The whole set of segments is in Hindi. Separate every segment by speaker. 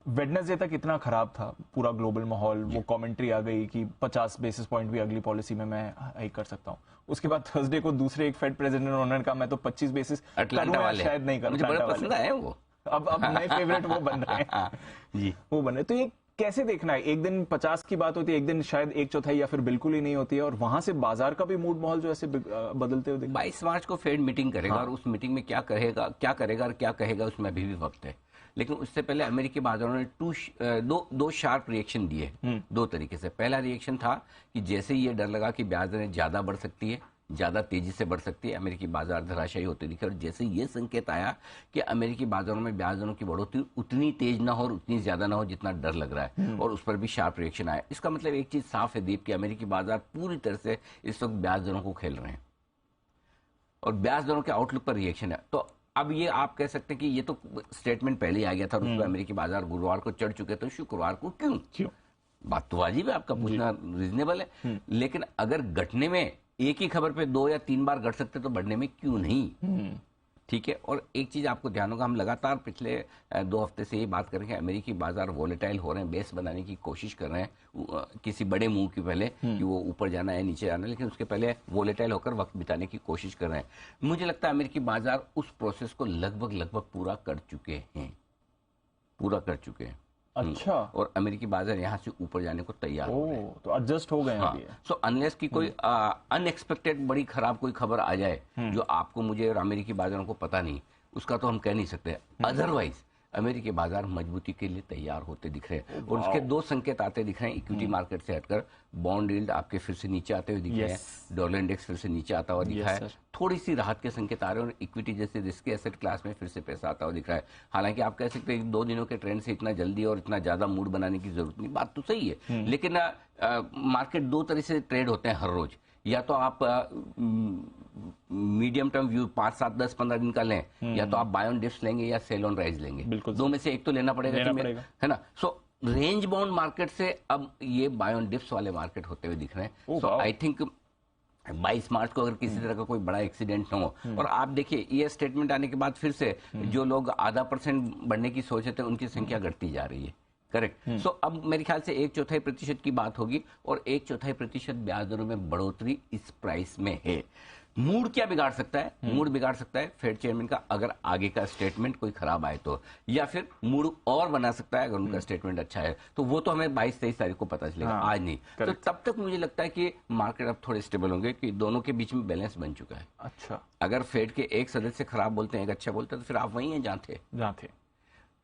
Speaker 1: वेडनेसडे तक इतना खराब था पूरा ग्लोबल माहौल, वो कमेंट्री आ गई कि 50 बेसिस पॉइंट भी अगली पॉलिसी में मैं हाइक कर सकता हूँ। उसके बाद थर्सडे को दूसरे एक फेड प्रेसिडेंट उन्होंने कहा मैं तो 25 बेसिस
Speaker 2: अटलांटा वाले
Speaker 1: शायद नहीं
Speaker 2: मुझे बड़े पसंद आए वो।
Speaker 1: अब नए फेवरेट वो बन रहे हैं
Speaker 2: जी,
Speaker 1: वो बन रहे। तो ये कैसे देखना है, एक दिन 50 की बात होती है, एक दिन शायद एक चौथाई या फिर बिल्कुल ही नहीं होती है, और वहां से बाजार का भी मूड माहौल जो ऐसे बदलते हुए
Speaker 2: 22 मार्च को फेड मीटिंग करेगा। और उस मीटिंग में क्या करेगा और क्या कहेगा उसमें अभी भी वक्त है। लेकिन उससे पहले अमेरिकी बाजारों ने दो शार्प रिएक्शन दिए, दो तरीके से। पहला रिएक्शन था कि जैसे ही ये डर लगा कि ब्याज दरें ज्यादा बढ़ सकती है, ज्यादा तेजी से बढ़ सकती है, अमेरिकी बाजार धराशायी होते दिखे। और जैसे ये संकेत आया कि अमेरिकी बाजारों में ब्याज दरों की बढ़ोतरी उतनी तेज ना हो और उतनी ज्यादा ना हो जितना डर लग रहा है, और उस पर भी शार्प रिएक्शन आया। इसका मतलब एक चीज साफ है दीप, कि अमेरिकी बाजार पूरी तरह से इस वक्त ब्याज दरों को खेल रहे हैं और ब्याज दरों के आउटलुक पर रिएक्शन है। तो अब ये आप कह सकते हैं कि ये तो स्टेटमेंट पहले ही आ गया था और उस पर अमेरिकी बाजार गुरुवार को चढ़ चुके, तो शुक्रवार को क्यों? बात तो वाजिब है, आपका पूछना रीजनेबल है। लेकिन अगर घटने में एक ही खबर पे 2 या 3 बार घट सकते तो बढ़ने में क्यों नहीं? ठीक है। और एक चीज आपको ध्यान होगा, हम लगातार पिछले 2 हफ्ते से ये बात कर रहे हैं, अमेरिकी बाजार वोलेटाइल हो रहे हैं, बेस बनाने की कोशिश कर रहे हैं किसी बड़े मूव के पहले कि वो ऊपर जाना है नीचे जाना है, लेकिन उसके पहले वोलेटाइल होकर वक्त बिताने की कोशिश कर रहे हैं। मुझे लगता है अमेरिकी बाजार उस प्रोसेस को लगभग पूरा कर चुके हैं।
Speaker 1: अच्छा।
Speaker 2: और अमेरिकी बाजार यहाँ से ऊपर जाने को तैयार हो रहे हैं।
Speaker 1: तो एडजस्ट हो गए
Speaker 2: हाँ। सो अनलेस की कोई अनएक्सपेक्टेड बड़ी खराब कोई खबर आ जाए जो आपको, मुझे और अमेरिकी बाजारों को पता नहीं, उसका तो हम कह नहीं सकते। अदरवाइज अमेरिकी बाजार मजबूती के लिए तैयार होते दिख रहे हैं। और उसके 2 संकेत आते दिख रहे हैं इक्विटी मार्केट से हटकर। बॉन्ड यील्ड आपके फिर से नीचे आते हुए दिख रहे हैं, डॉलर इंडेक्स फिर से नीचे आता हुआ दिखा है, थोड़ी सी राहत के संकेत आ रहे हैं, और इक्विटी जैसे रिस्की एसेट क्लास में फिर से पैसा आता हुआ दिख रहा है। हालांकि आप कह सकते हैं 2 दिनों के ट्रेंड से इतना जल्दी और इतना ज्यादा मूड बनाने की जरूरत नहीं, बात तो सही है। लेकिन मार्केट 2 तरह से ट्रेड होते हैं हर रोज। या तो आप मीडियम टर्म व्यू 5, 7, 10, 15 दिन का लें, या तो आप बाय ऑन डिप्स लेंगे या सेल ऑन राइज लेंगे। 2 में से एक तो लेना पड़ेगा, है ना। सो रेंज बाउंड मार्केट से अब ये बाय ऑन डिप्स वाले मार्केट होते हुए दिख रहे हैं। सो आई थिंक 22 मार्च को अगर किसी तरह का कोई बड़ा एक्सीडेंट ना हो, और आप देखिए ये स्टेटमेंट आने के बाद फिर से जो लोग आधा % बढ़ने की सोच रहे थे उनकी संख्या घटती जा रही है। करेक्ट। सो अब मेरे ख्याल से 1/4% की बात होगी, और 1/4% ब्याज दरों में बढ़ोतरी इस प्राइस में है। मूड क्या बिगाड़ सकता है? मूड बिगाड़ सकता है फेड चेयरमैन का अगर आगे का स्टेटमेंट कोई खराब आए तो, या फिर मूड और बना सकता है अगर उनका स्टेटमेंट अच्छा है। तो वो तो हमें 22-23 तारीख को पता चलेगा, आज नहीं। तो तब तक मुझे लगता है कि मार्केट अब थोड़े स्टेबल होंगे, कि दोनों के बीच में बैलेंस बन चुका है।
Speaker 1: अच्छा।
Speaker 2: अगर फेड के एक सदस्य खराब बोलते हैं, एक अच्छा बोलते हैं, तो फिर आप वही हैं जहाँ थे,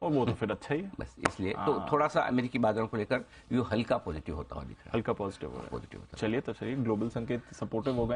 Speaker 1: और वो तो फिर अच्छा ही है।
Speaker 2: बस इसलिए तो थोड़ा सा अमेरिकी बाजारों को लेकर व्यू हल्का पॉजिटिव होता हुआ दिख रहा है।
Speaker 1: हल्का पॉजिटिव हो रहा है। चलिए, तो चलिए, ग्लोबल संकेत सपोर्टिव हो गए।